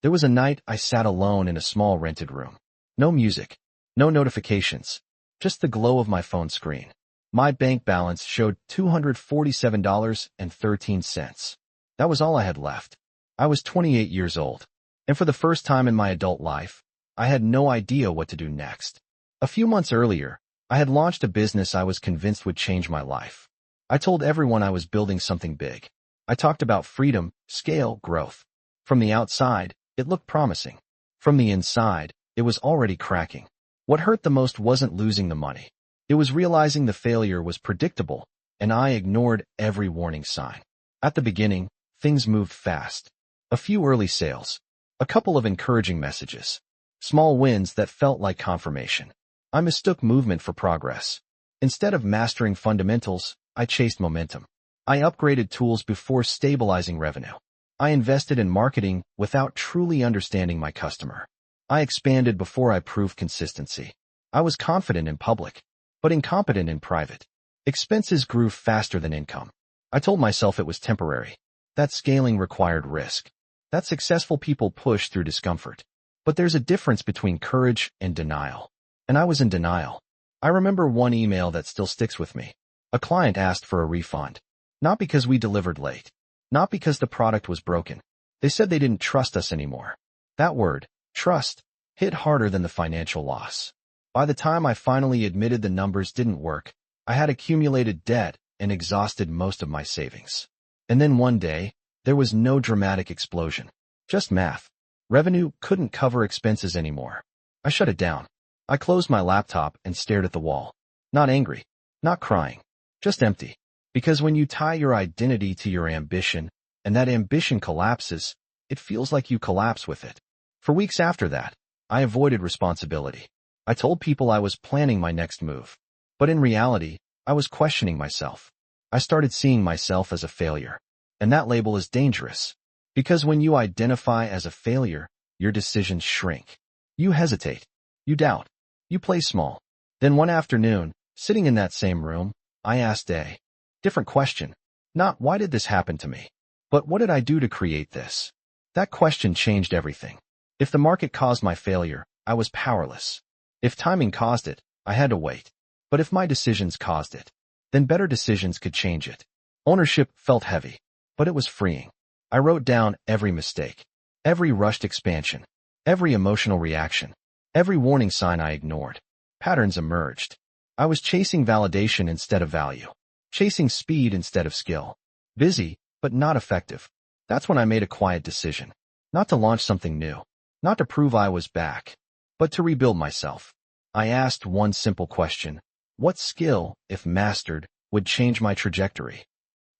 There was a night I sat alone in a small rented room. No music, no notifications, just the glow of my phone screen. My bank balance showed $247.13. That was all I had left. I was 28 years old, and for the first time in my adult life, I had no idea what to do next. A few months earlier, I had launched a business I was convinced would change my life. I told everyone I was building something big. I talked about freedom, scale, growth. From the outside, it looked promising. From the inside, it was already cracking. What hurt the most wasn't losing the money. It was realizing the failure was predictable, and I ignored every warning sign. At the beginning, things moved fast. A few early sales, a couple of encouraging messages, small wins that felt like confirmation. I mistook movement for progress. Instead of mastering fundamentals, I chased momentum. I upgraded tools before stabilizing revenue. I invested in marketing without truly understanding my customer. I expanded before I proved consistency. I was confident in public, but incompetent in private. Expenses grew faster than income. I told myself it was temporary, that scaling required risk, that successful people push through discomfort. But there's a difference between courage and denial. And I was in denial. I remember one email that still sticks with me. A client asked for a refund. Not because we delivered late. Not because the product was broken. They said they didn't trust us anymore. That word, trust, hit harder than the financial loss. By the time I finally admitted the numbers didn't work, I had accumulated debt and exhausted most of my savings. And then one day, there was no dramatic explosion. Just math. Revenue couldn't cover expenses anymore. I shut it down. I closed my laptop and stared at the wall. Not angry. Not crying. Just empty. Because when you tie your identity to your ambition, and that ambition collapses, it feels like you collapse with it. For weeks after that, I avoided responsibility. I told people I was planning my next move. But in reality, I was questioning myself. I started seeing myself as a failure. And that label is dangerous. Because when you identify as a failure, your decisions shrink. You hesitate. You doubt. You play small. Then one afternoon, sitting in that same room, I asked a different question. Not why did this happen to me, but what did I do to create this? That question changed everything. If the market caused my failure, I was powerless. If timing caused it, I had to wait. But if my decisions caused it, then better decisions could change it. Ownership felt heavy, but it was freeing. I wrote down every mistake, every rushed expansion, every emotional reaction, every warning sign I ignored. Patterns emerged. I was chasing validation instead of value. Chasing speed instead of skill. Busy, but not effective. That's when I made a quiet decision. Not to launch something new. Not to prove I was back. But to rebuild myself. I asked one simple question. What skill, if mastered, would change my trajectory?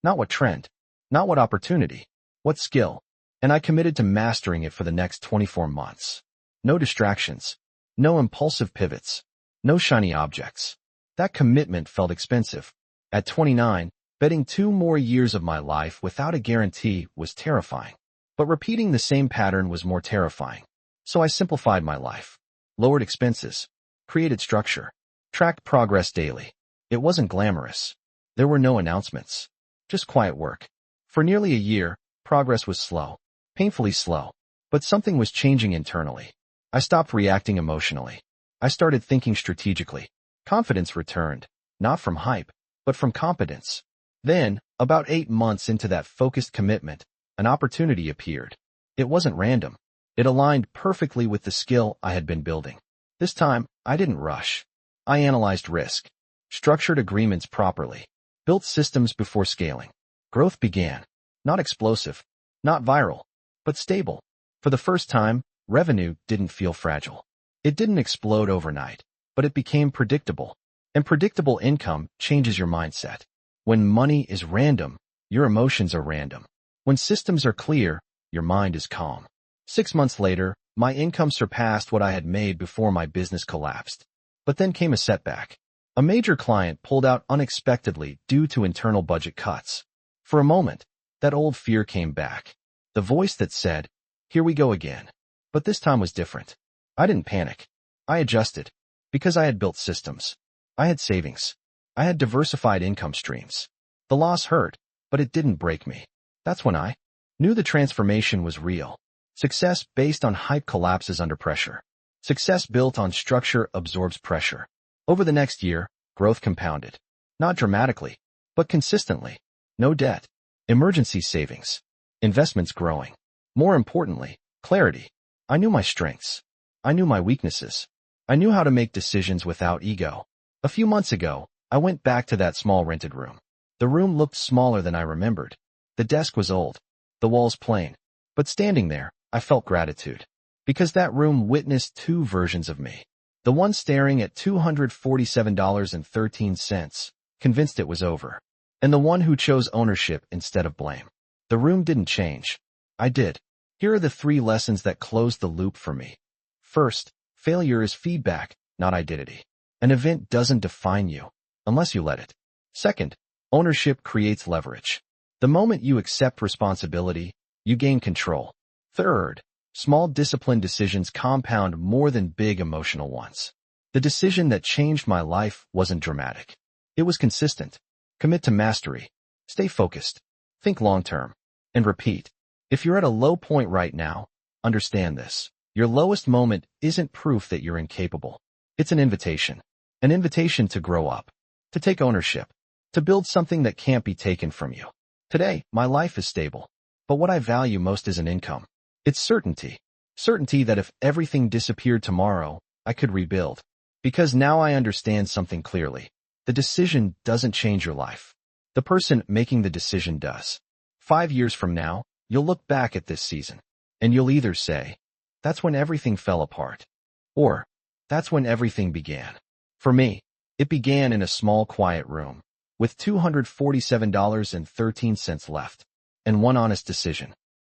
Not what trend. Not what opportunity. What skill? And I committed to mastering it for the next 24 months. No distractions. No impulsive pivots. No shiny objects. That commitment felt expensive. At 29, betting 2 more years of my life without a guarantee was terrifying. But repeating the same pattern was more terrifying. So I simplified my life. Lowered expenses. Created structure. Tracked progress daily. It wasn't glamorous. There were no announcements. Just quiet work. For nearly a year, progress was slow. Painfully slow. But something was changing internally. I stopped reacting emotionally. I started thinking strategically. Confidence returned. Not from hype, but from competence. Then, about 8 months into that focused commitment, an opportunity appeared. It wasn't random. It aligned perfectly with the skill I had been building. This time, I didn't rush. I analyzed risk, structured agreements properly, built systems before scaling. Growth began. Not explosive, not viral, but stable. For the first time, revenue didn't feel fragile. It didn't explode overnight, but it became predictable. And predictable income changes your mindset. When money is random, your emotions are random. When systems are clear, your mind is calm. 6 months later, my income surpassed what I had made before my business collapsed. But then came a setback. A major client pulled out unexpectedly due to internal budget cuts. For a moment, that old fear came back. The voice that said, "Here we go again." But this time was different. I didn't panic. I adjusted. Because I had built systems. I had savings. I had diversified income streams. The loss hurt, but it didn't break me. That's when I knew the transformation was real. Success based on hype collapses under pressure. Success built on structure absorbs pressure. Over the next year, growth compounded. Not dramatically, but consistently. No debt. Emergency savings. Investments growing. More importantly, clarity. I knew my strengths. I knew my weaknesses. I knew how to make decisions without ego. A few months ago, I went back to that small rented room. The room looked smaller than I remembered. The desk was old. The walls plain. But standing there, I felt gratitude. Because that room witnessed two versions of me. The one staring at $247.13, convinced it was over. And the one who chose ownership instead of blame. The room didn't change. I did. Here are the 3 lessons that closed the loop for me. First, failure is feedback, not identity. An event doesn't define you, unless you let it. Second, ownership creates leverage. The moment you accept responsibility, you gain control. Third, small disciplined decisions compound more than big emotional ones. The decision that changed my life wasn't dramatic. It was consistent. Commit to mastery. Stay focused. Think long-term. And repeat. If you're at a low point right now, understand this. Your lowest moment isn't proof that you're incapable. It's an invitation. An invitation to grow up. To take ownership. To build something that can't be taken from you. Today, my life is stable. But what I value most isn't income. It's certainty. Certainty that if everything disappeared tomorrow, I could rebuild. Because now I understand something clearly. The decision doesn't change your life. The person making the decision does. 5 years from now, you'll look back at this season, and you'll either say, that's when everything fell apart, or that's when everything began. For me, it began in a small quiet room, with $247.13 left, and one honest decision.